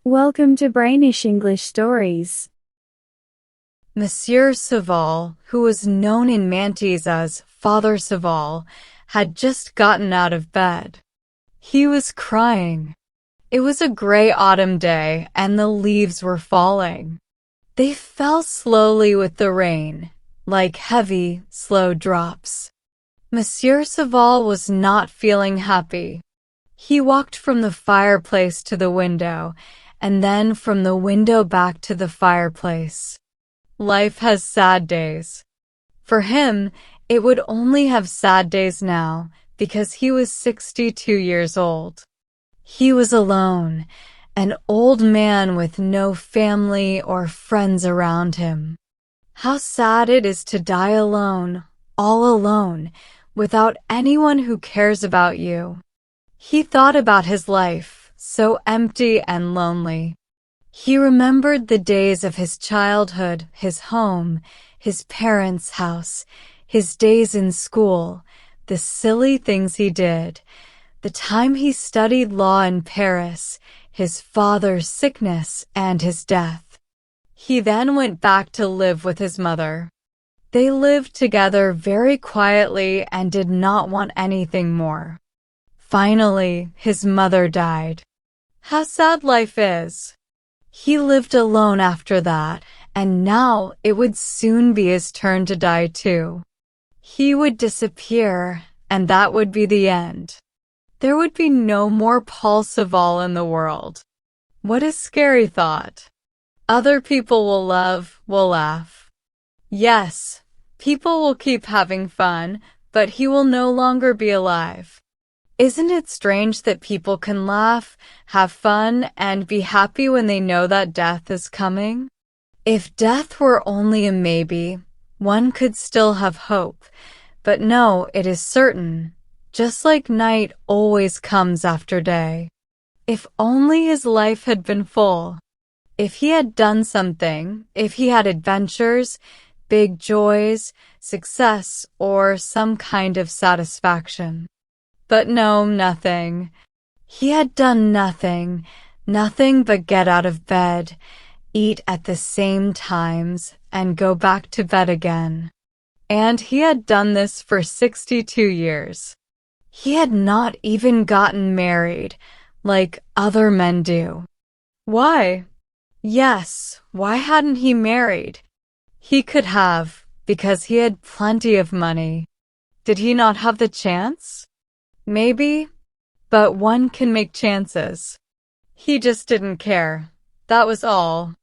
Welcome to Brainish English Stories. Monsieur Saval, who was known in Mantes as Father Saval, had just gotten out of bed. He was crying. It was a gray autumn day, and the leaves were falling. They fell slowly with the rain, like heavy, slow drops. Monsieur Saval was not feeling happy. He walked from the fireplace to the window, and then from the window back to the fireplace. Life has sad days. For him, it would only have sad days now, because he was 62 years old. He was alone, an old man with no family or friends around him. How sad it is to die alone, all alone, without anyone who cares about you. He thought about his life, so empty and lonely. He remembered the days of his childhood, his home, his parents' house, his days in school, the silly things he did, the time he studied law in Paris, his father's sickness, and his death. He then went back to live with his mother. They lived together very quietly and did not want anything more. Finally, his mother died. How sad life is. He lived alone after that, and now it would soon be his turn to die too. He would disappear, and that would be the end. There would be no more Paul Saval in the world. What a scary thought. Other people will love, will laugh. Yes, people will keep having fun, but he will no longer be alive. Isn't it strange that people can laugh, have fun, and be happy when they know that death is coming? If death were only a maybe, one could still have hope. But no, it is certain, just like night always comes after day. If only his life had been full. If he had done something, if he had adventures, big joys, success, or some kind of satisfaction. But no, nothing. He had done nothing but get out of bed, eat at the same times, and go back to bed again. And he had done this for 62 years. He had not even gotten married, like other men do. Why? Yes, why hadn't he married? He could have, because he had plenty of money. Did he not have the chance? Maybe, but one can make chances. He just didn't care. That was all.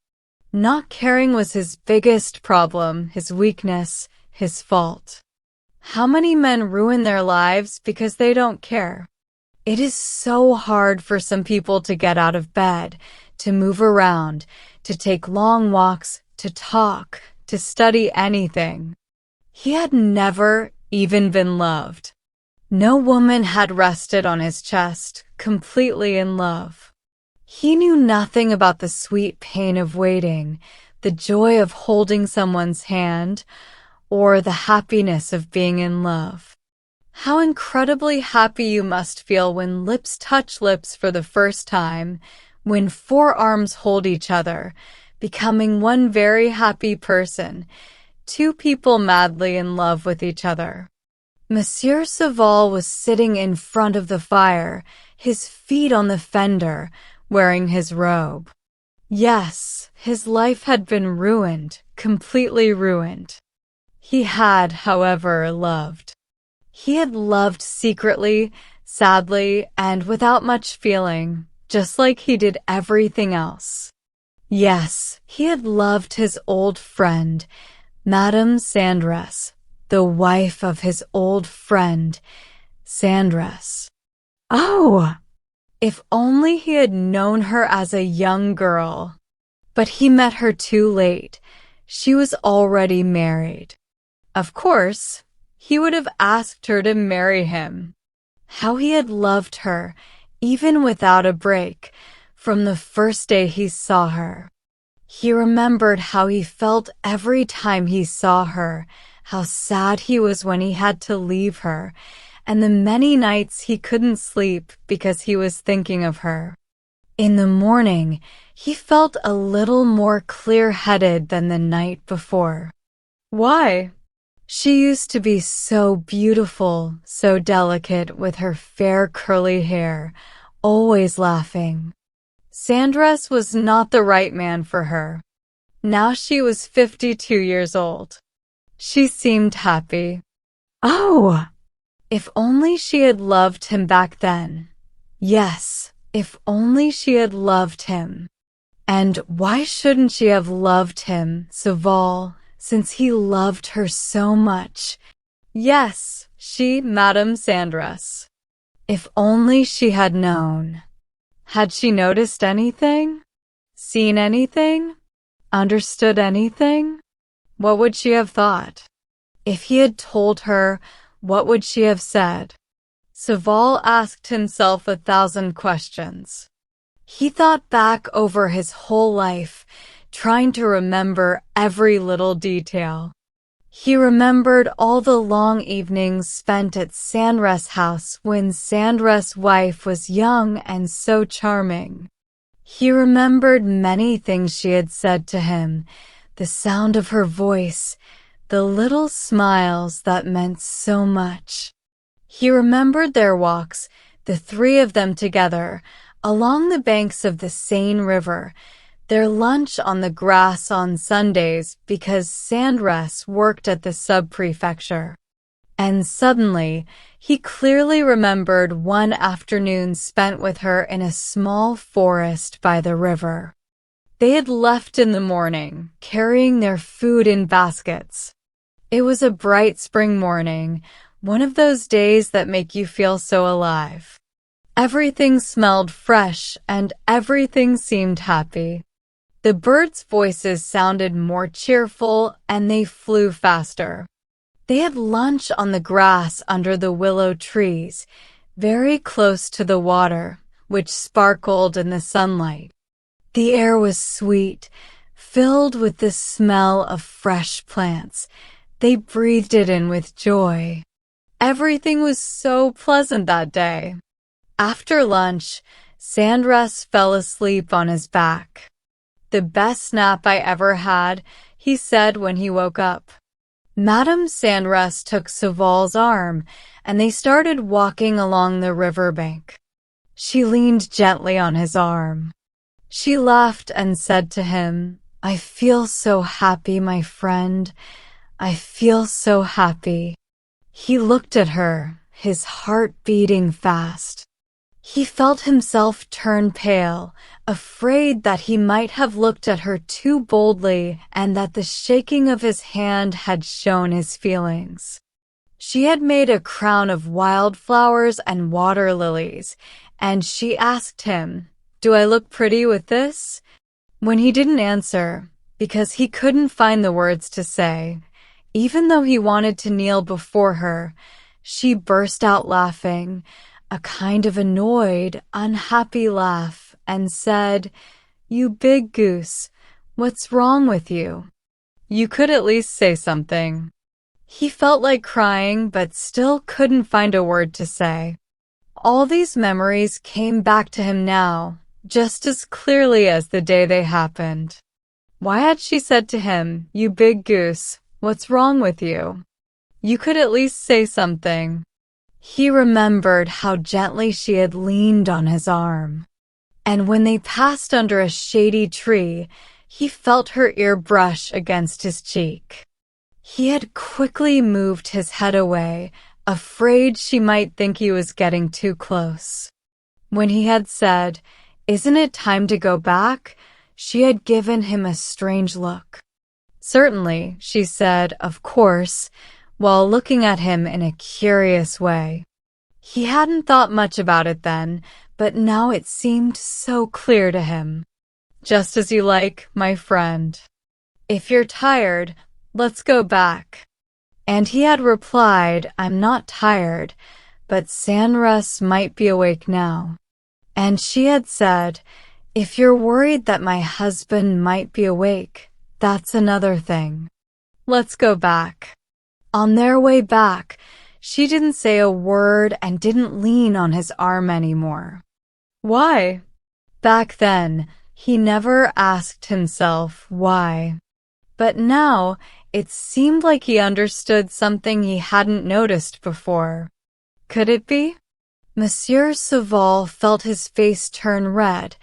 Not caring was his biggest problem, his weakness, his fault. How many men ruin their lives because they don't care? It is so hard for some people to get out of bed, to move around, to take long walks, to talk, to study anything. He had never even been loved. No woman had rested on his chest, completely in love. He knew nothing about the sweet pain of waiting, the joy of holding someone's hand, or the happiness of being in love. How incredibly happy you must feel when lips touch lips for the first time, when forearms hold each other, becoming one very happy person, two people madly in love with each other. Monsieur Saval was sitting in front of the fire, his feet on the fender, wearing his robe. Yes, his life had been ruined, completely ruined. He had, however, loved. He had loved secretly, sadly, and without much feeling, just like he did everything else. Yes, he had loved his old friend, Madame Sandress, the wife of his old friend, Sandress. Oh! If only he had known her as a young girl. But he met her too late. She was already married. Of course, he would have asked her to marry him. How he had loved her, even without a break, from the first day he saw her. He remembered how he felt every time he saw her, how sad he was when he had to leave her, and the many nights he couldn't sleep because he was thinking of her. In the morning, he felt a little more clear-headed than the night before. Why? She used to be so beautiful, so delicate with her fair curly hair, always laughing. Sandras was not the right man for her. Now she was 52 years old. She seemed happy. Oh! If only she had loved him back then. Yes, if only she had loved him. And why shouldn't she have loved him, Saval, since he loved her so much? Yes, she, Madame Sandras. If only she had known. Had she noticed anything? Seen anything? Understood anything? What would she have thought? If he had told her, what would she have said? Saval asked himself 1,000 questions. He thought back over his whole life, trying to remember every little detail. He remembered all the long evenings spent at Sandras' house when Sandras' wife was young and so charming. He remembered many things she had said to him, the sound of her voice, the little smiles that meant so much. He remembered their walks, the three of them together, along the banks of the Seine River, their lunch on the grass on Sundays because Sandras worked at the sub-prefecture. And suddenly, he clearly remembered one afternoon spent with her in a small forest by the river. They had left in the morning, carrying their food in baskets. It was a bright spring morning, one of those days that make you feel so alive. Everything smelled fresh and everything seemed happy. The birds' voices sounded more cheerful and they flew faster. They had lunch on the grass under the willow trees, very close to the water, which sparkled in the sunlight. The air was sweet, filled with the smell of fresh plants. They breathed it in with joy. Everything was so pleasant that day. After lunch, Sandras fell asleep on his back. The best nap I ever had, he said when he woke up. Madame Sandras took Saval's arm, and they started walking along the riverbank. She leaned gently on his arm. She laughed and said to him, "I feel so happy, my friend. I feel so happy." He looked at her, his heart beating fast. He felt himself turn pale, afraid that he might have looked at her too boldly and that the shaking of his hand had shown his feelings. She had made a crown of wildflowers and water lilies, and she asked him, "Do I look pretty with this?" When he didn't answer, because he couldn't find the words to say, even though he wanted to kneel before her, she burst out laughing, a kind of annoyed, unhappy laugh, and said, "You big goose, what's wrong with you? You could at least say something." He felt like crying, but still couldn't find a word to say. All these memories came back to him now, just as clearly as the day they happened. Why had she said to him, "You big goose, what's wrong with you? You could at least say something"? He remembered how gently she had leaned on his arm. And when they passed under a shady tree, he felt her ear brush against his cheek. He had quickly moved his head away, afraid she might think he was getting too close. When he had said, "Isn't it time to go back?" she had given him a strange look. "Certainly," she said, "of course," while looking at him in a curious way. He hadn't thought much about it then, but now it seemed so clear to him. "Just as you like, my friend. If you're tired, let's go back." And he had replied, "I'm not tired, but Sandras might be awake now." And she had said, "If you're worried that my husband might be awake, that's another thing. Let's go back." On their way back, she didn't say a word and didn't lean on his arm anymore. Why? Back then, he never asked himself why. But now, it seemed like he understood something he hadn't noticed before. Could it be? Monsieur Saval felt his face turn red,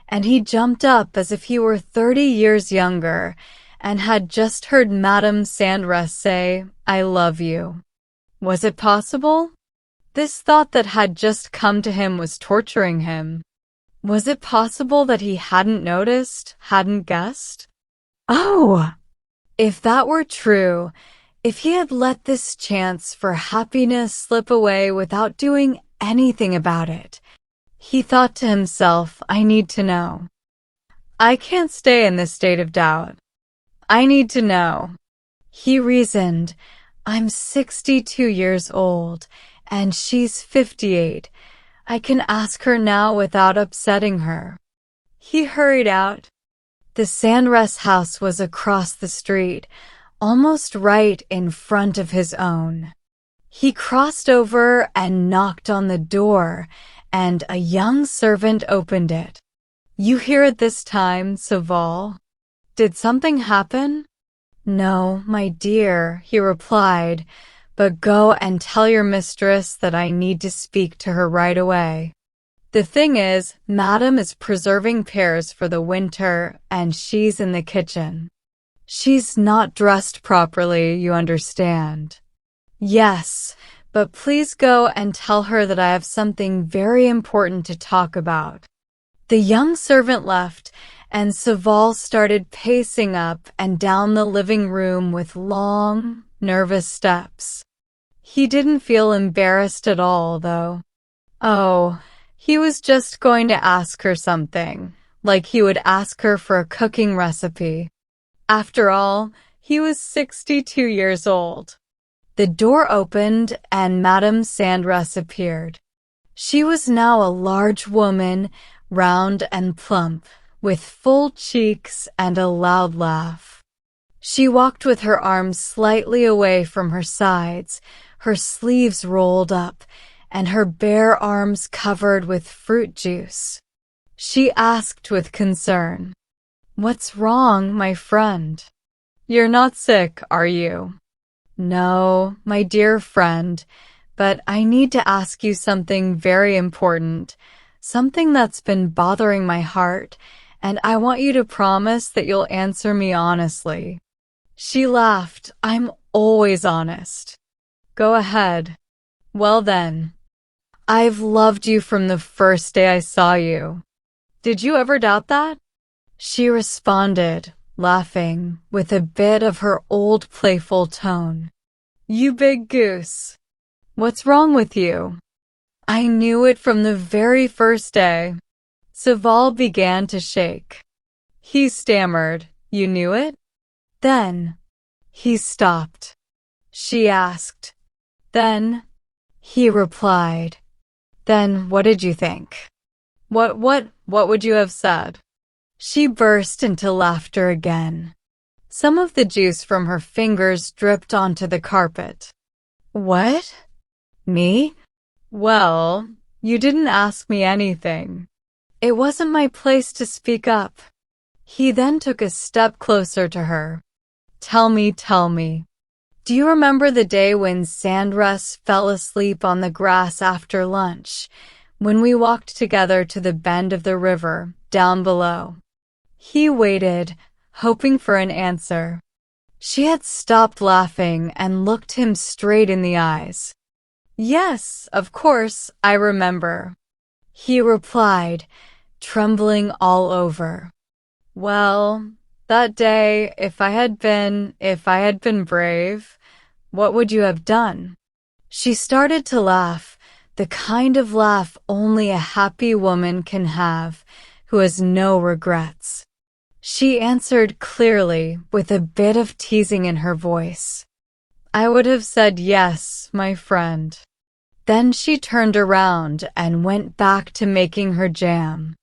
and he jumped up as if he were 30 years younger and had just heard Madame Sandress say, "I love you." Was it possible? This thought that had just come to him was torturing him. Was it possible that he hadn't noticed, hadn't guessed? Oh! If that were true, if he had let this chance for happiness slip away without doing anything about it, he thought to himself, I need to know. I can't stay in this state of doubt. I need to know. He reasoned, I'm 62 years old, and she's 58. I can ask her now without upsetting her. He hurried out. The Sandress house was across the street, almost right in front of his own. He crossed over and knocked on the door, and a young servant opened it. You here at this time, Saval? Did something happen? No, my dear, he replied, but go and tell your mistress that I need to speak to her right away. The thing is, Madame is preserving pears for the winter, and she's in the kitchen. She's not dressed properly, you understand. Yes, but please go and tell her that I have something very important to talk about. The young servant left, and Saval started pacing up and down the living room with long, nervous steps. He didn't feel embarrassed at all, though. Oh, he was just going to ask her something, like he would ask her for a cooking recipe. After all, he was 62 years old. The door opened and Madame Sandress appeared. She was now a large woman, round and plump, with full cheeks and a loud laugh. She walked with her arms slightly away from her sides, her sleeves rolled up, and her bare arms covered with fruit juice. She asked with concern, What's wrong, my friend? You're not sick, are you? No, my dear friend, but I need to ask you something very important, something that's been bothering my heart, and I want you to promise that you'll answer me honestly. She laughed. I'm always honest. Go ahead. Well then. I've loved you from the first day I saw you. Did you ever doubt that? She responded, laughing, with a bit of her old playful tone. You big goose. What's wrong with you? I knew it from the very first day. Saval began to shake. He stammered, You knew it? Then, he stopped. She asked. Then, he replied. Then what did you think? What would you have said? She burst into laughter again. Some of the juice from her fingers dripped onto the carpet. What? Me? Well, you didn't ask me anything. It wasn't my place to speak up. He then took a step closer to her. Tell me. Do you remember the day when Sandress fell asleep on the grass after lunch, when we walked together to the bend of the river, down below? He waited, hoping for an answer. She had stopped laughing and looked him straight in the eyes. Yes, of course, I remember. He replied, trembling all over. Well, that day, if I had been brave, what would you have done? She started to laugh, the kind of laugh only a happy woman can have, who has no regrets. She answered clearly, with a bit of teasing in her voice. I would have said yes, my friend. Then she turned around and went back to making her jam.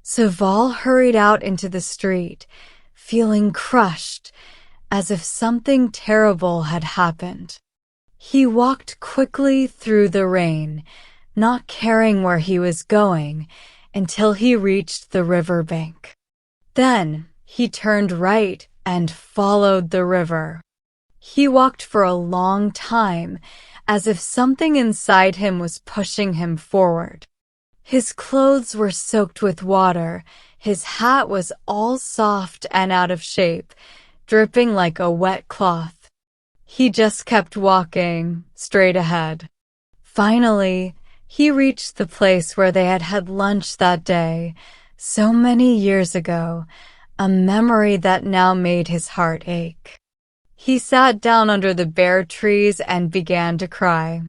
Saval hurried out into the street, feeling crushed, as if something terrible had happened. He walked quickly through the rain, not caring where he was going, until he reached the riverbank. Then he turned right and followed the river. He walked for a long time, as if something inside him was pushing him forward. His clothes were soaked with water. His hat was all soft and out of shape, dripping like a wet cloth. He just kept walking, straight ahead. Finally, he reached the place where they had had lunch that day, so many years ago, a memory that now made his heart ache. He sat down under the bare trees and began to cry.